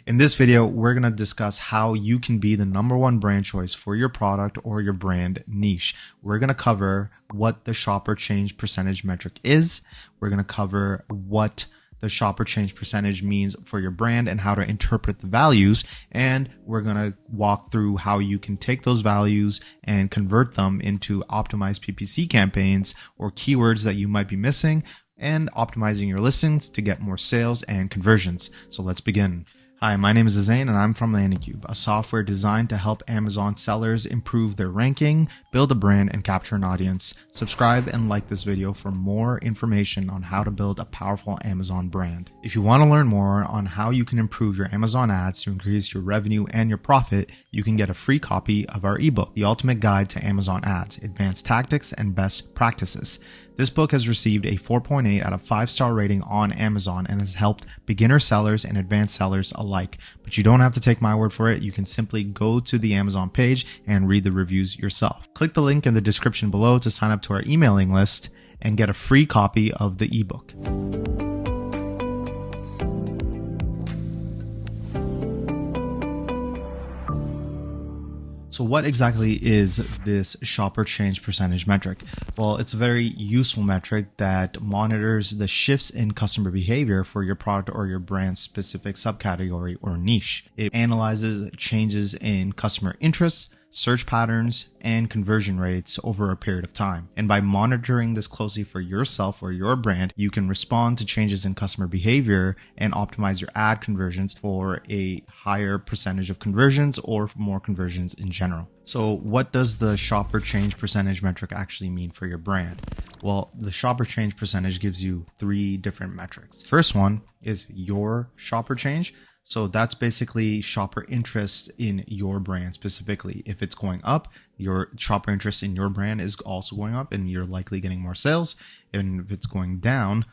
In this video, we're going to discuss how you can be the #1 brand choice for your product or your brand niche. We're going to cover what the shopper change percentage metric is. We're going to cover what the shopper change percentage means for your brand and how to interpret the values. And we're going to walk through how you can take those values and convert them into optimized PPC campaigns or keywords that you might be missing, and optimizing your listings to get more sales and conversions. So let's begin. Hi, my name is Zain and I'm from LandingCube, a software designed to help Amazon sellers improve their ranking, build a brand, and capture an audience. Subscribe and like this video for more information on how to build a powerful Amazon brand. If you want to learn more on how you can improve your Amazon ads to increase your revenue and your profit, you can get a free copy of our ebook, The Ultimate Guide to Amazon Ads, Advanced Tactics and Best Practices. This book has received a 4.8 out of 5-star rating on Amazon and has helped beginner sellers and advanced sellers alike. But you don't have to take my word for it. You can simply go to the Amazon page and read the reviews yourself. Click the link in the description below to sign up to our emailing list and get a free copy of the ebook. So what exactly is this shopper change percentage metric? Well, it's a very useful metric that monitors the shifts in customer behavior for your product or your brand specific subcategory or niche. It analyzes changes in customer interests, search patterns, and conversion rates over a period of time. And by monitoring this closely for yourself or your brand, you can respond to changes in customer behavior and optimize your ad conversions for a higher percentage of conversions or more conversions in general. So what does the shopper change percentage metric actually mean for your brand? Well, the shopper change percentage gives you 3 different metrics. First one is your shopper change. So that's basically shopper interest in your brand specifically. If it's going up, your shopper interest in your brand is also going up and you're likely getting more sales. And if it's going down,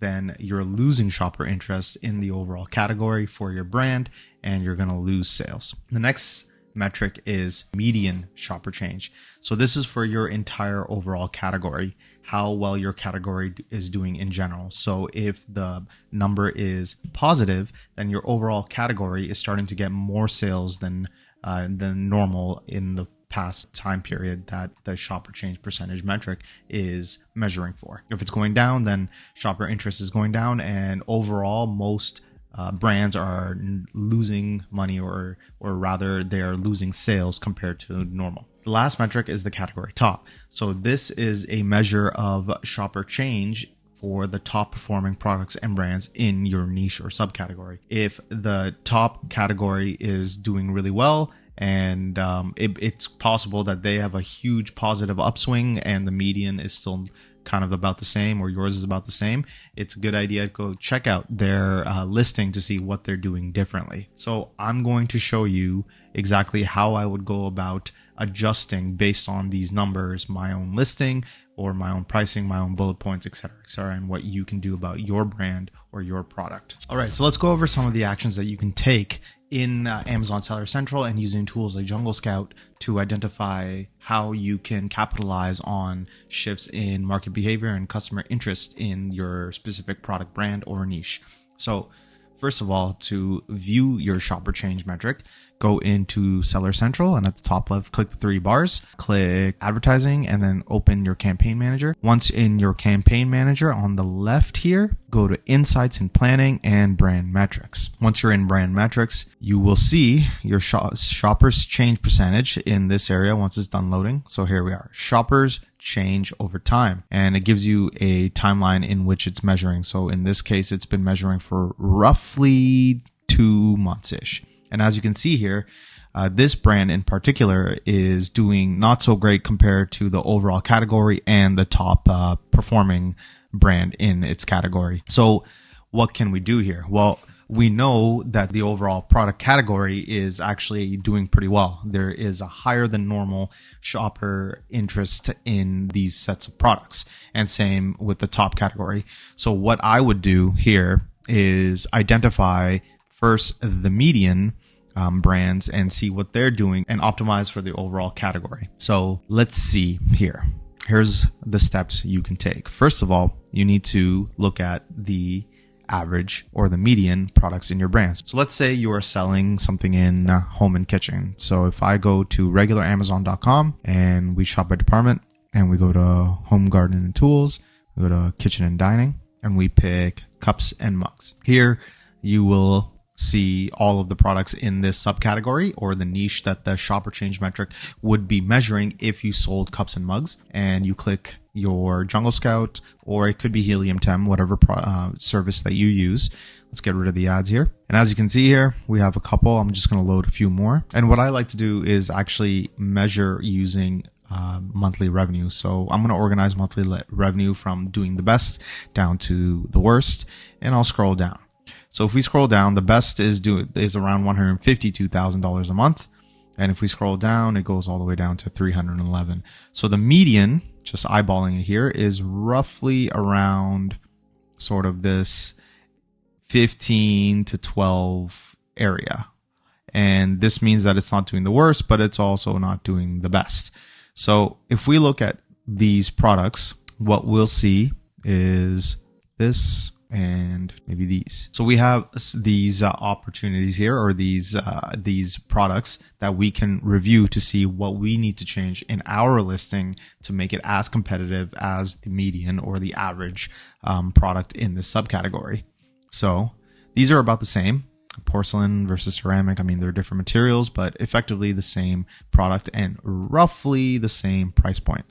then you're losing shopper interest in the overall category for your brand and you're going to lose sales. The next metric is median shopper change. So this is for your entire overall category, how well your category is doing in general. So if the number is positive, then your overall category is starting to get more sales than normal in the past time period that the shopper change percentage metric is measuring for. If it's going down, then shopper interest is going down, and overall most brands are losing money or rather they are losing sales compared to normal. The last metric is the category top. So this is a measure of shopper change for the top performing products and brands in your niche or subcategory. If the top category is doing really well and it's possible that they have a huge positive upswing and the median is still kind of about the same or yours is about the same, it's a good idea to go check out their listing to see what they're doing differently. So I'm going to show you exactly how I would go about adjusting based on these numbers, my own listing or my own pricing, my own bullet points, etc., and what you can do about your brand or your product. All right, so let's go over some of the actions that you can take in Amazon Seller Central and using tools like Jungle Scout to identify how you can capitalize on shifts in market behavior and customer interest in your specific product, brand, or niche. So first of all, to view your shopper change metric, go into Seller Central and at the top left, click the 3 bars, click advertising, and then open your campaign manager. Once in your campaign manager on the left here, go to insights and planning and brand metrics. Once you're in brand metrics, you will see your shoppers change percentage in this area once it's done loading. So here we are, shoppers change over time, and it gives you a timeline in which it's measuring. So in this case, it's been measuring for roughly 2 months-ish. And as you can see here, this brand in particular is doing not so great compared to the overall category and the top performing brand in its category. So what can we do here? Well, we know that the overall product category is actually doing pretty well. There is a higher than normal shopper interest in these sets of products, and same with the top category. So what I would do here is identify first the median brands and see what they're doing and optimize for the overall category. So let's see here. Here's the steps you can take. First of all, you need to look at the average or the median products in your brands. So let's say you are selling something in home and kitchen. So if I go to regular Amazon.com and we shop by department and we go to home, garden, and tools, we go to kitchen and dining, and we pick cups and mugs. Here you will see all of the products in this subcategory or the niche that the shopper change metric would be measuring if you sold cups and mugs. And you click your Jungle Scout, or it could be Helium 10, whatever service that you use. Let's get rid of the ads here. And as you can see here, we have a couple. I'm just going to load a few more. And what I like to do is actually measure using monthly revenue. So I'm going to organize monthly revenue from doing the best down to the worst, and I'll scroll down. So if we scroll down, the best is around $152,000 a month. And if we scroll down, it goes all the way down to 311. So the median, just eyeballing it here, is roughly around sort of this 15 to 12 area. And this means that it's not doing the worst, but it's also not doing the best. So if we look at these products, what we'll see is this and maybe these. So we have these opportunities here, or these products that we can review to see what we need to change in our listing to make it as competitive as the median or the average product in this subcategory. So these are about the same. Porcelain versus ceramic. I mean, they're different materials, but effectively the same product and roughly the same price point.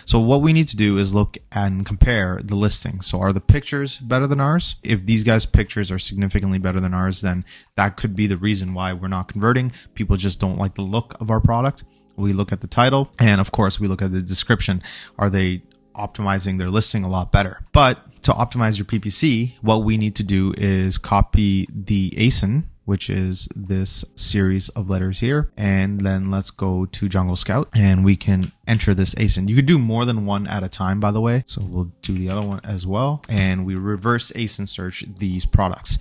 So what we need to do is look and compare the listings. So are the pictures better than ours? If these guys' pictures are significantly better than ours, then that could be the reason why we're not converting. People just don't like the look of our product. We look at the title, and of course we look at the description. Are they optimizing their listing a lot better? But to optimize your PPC, what we need to do is copy the ASIN, which is this series of letters here. And then let's go to Jungle Scout and we can enter this ASIN. You could do more than one at a time, by the way. So we'll do the other one as well. And we reverse ASIN search these products.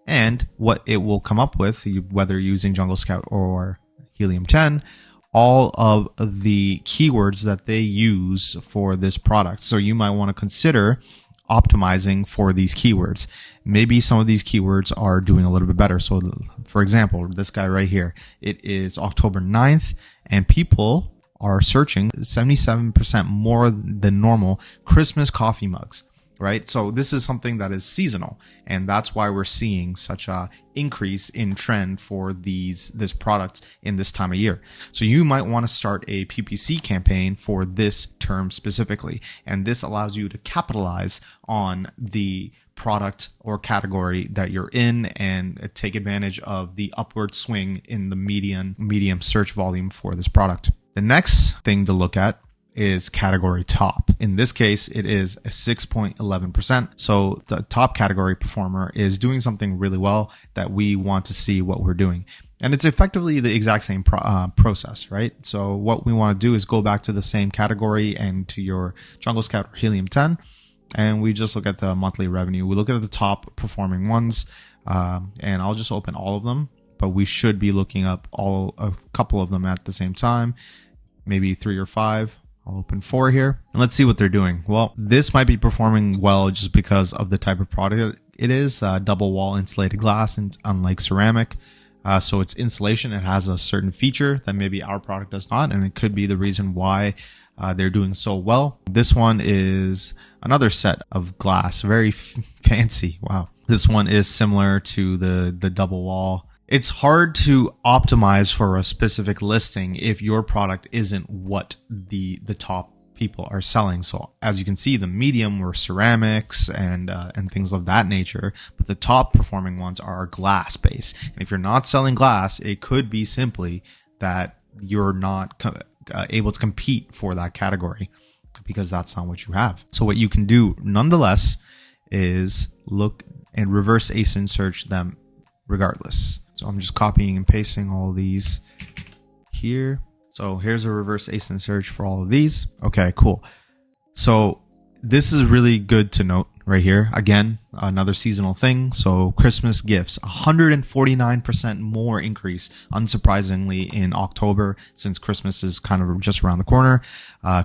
And what it will come up with, whether using Jungle Scout or Helium 10, all of the keywords that they use for this product. So you might want to consider optimizing for these keywords. Maybe some of these keywords are doing a little bit better. So for example, this guy right here, it is October 9th and people are searching 77% more than normal Christmas coffee mugs, right? So this is something that is seasonal, and that's why we're seeing such a increase in trend for this product in this time of year. So you might want to start a PPC campaign for this term specifically, and this allows you to capitalize on the product or category that you're in and take advantage of the upward swing in the medium search volume for this product. The next thing to look at is category top. In this case, it is a 6.11%. So the top category performer is doing something really well that we want to see what we're doing. And it's effectively the exact same process, right? So what we want to do is go back to the same category and to your Jungle Scout or Helium 10. And we just look at the monthly revenue. We look at the top performing ones, and I'll just open all of them, but we should be looking up a couple of them at the same time, maybe 3 or 5. I'll open 4 here and let's see what they're doing. Well, this might be performing well just because of the type of product it is, double wall insulated glass, and unlike ceramic. So it's insulation. It has a certain feature that maybe our product does not, and it could be the reason why they're doing so well. This one is another set of glass, very fancy. Wow. This one is similar to the double wall. It's hard to optimize for a specific listing if your product isn't what the top people are selling. So as you can see, the medium were ceramics and things of that nature, but the top performing ones are glass based. And if you're not selling glass, it could be simply that you're not able to compete for that category because that's not what you have. So what you can do nonetheless is look and reverse ASIN search them regardless. So I'm just copying and pasting all these here. So here's a reverse ASIN search for all of these. Okay, cool. So this is really good to note right here. Again, another seasonal thing. So Christmas gifts, 149% more increase, unsurprisingly, in October, since Christmas is kind of just around the corner.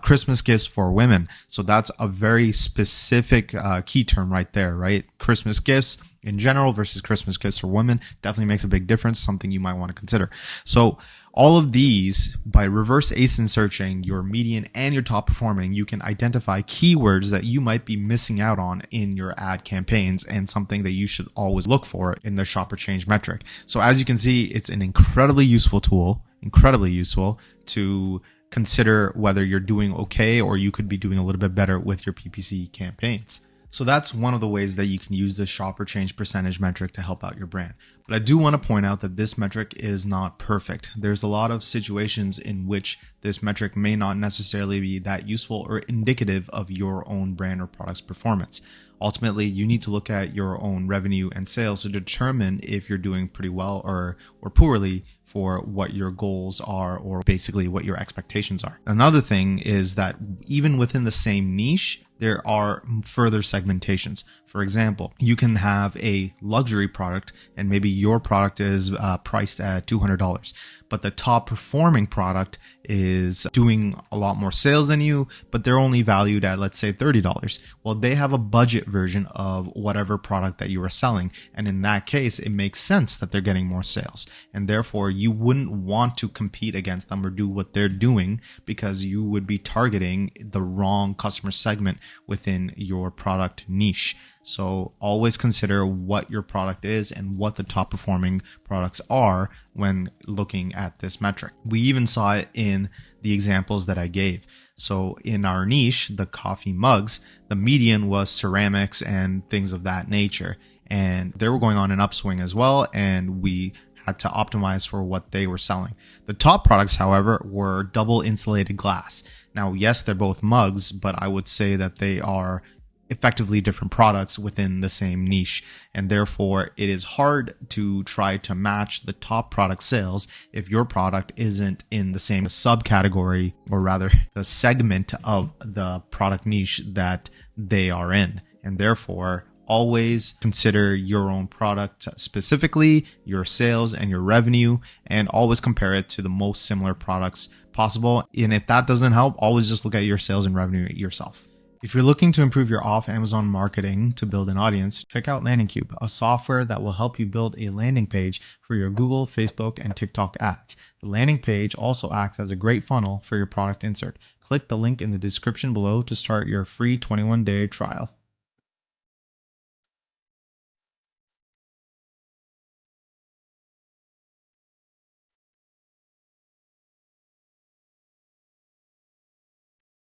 Christmas gifts for women. So that's a very specific key term right there, right? Christmas gifts. in general versus Christmas gifts for women definitely makes a big difference, something you might want to consider. So all of these, by reverse ASIN searching your median and your top performing, you can identify keywords that you might be missing out on in your ad campaigns, and something that you should always look for in the shopper change metric. So as you can see, it's an incredibly useful tool, incredibly useful to consider whether you're doing okay or you could be doing a little bit better with your PPC campaigns. So that's one of the ways that you can use the shopper change percentage metric to help out your brand. But I do want to point out that this metric is not perfect. There's a lot of situations in which this metric may not necessarily be that useful or indicative of your own brand or product's performance. Ultimately, you need to look at your own revenue and sales to determine if you're doing pretty well or poorly for what your goals are, or basically what your expectations are. Another thing is that even within the same niche, there are further segmentations. For example, you can have a luxury product and maybe your product is priced at $200, but the top performing product is doing a lot more sales than you, but they're only valued at, let's say, $30. Well, they have a budget version of whatever product that you are selling. And in that case, it makes sense that they're getting more sales. And therefore, you wouldn't want to compete against them or do what they're doing, because you would be targeting the wrong customer segment within your product niche. So always consider what your product is and what the top performing products are when looking at this metric. We even saw it in the examples that I gave. So in our niche, the coffee mugs, the median was ceramics and things of that nature. And they were going on an upswing as well, and we had to optimize for what they were selling. The top products, however, were double insulated glass. Now, yes, they're both mugs, but I would say that they are effectively different products within the same niche, and therefore it is hard to try to match the top product sales if your product isn't in the same subcategory, or rather the segment of the product niche that they are in. And therefore, always consider your own product specifically, your sales and your revenue, and always compare it to the most similar products possible. And if that doesn't help, always just look at your sales and revenue yourself. If you're looking to improve your off-Amazon marketing to build an audience, check out LandingCube, a software that will help you build a landing page for your Google, Facebook, and TikTok ads. The landing page also acts as a great funnel for your product insert. Click the link in the description below to start your free 21-day trial.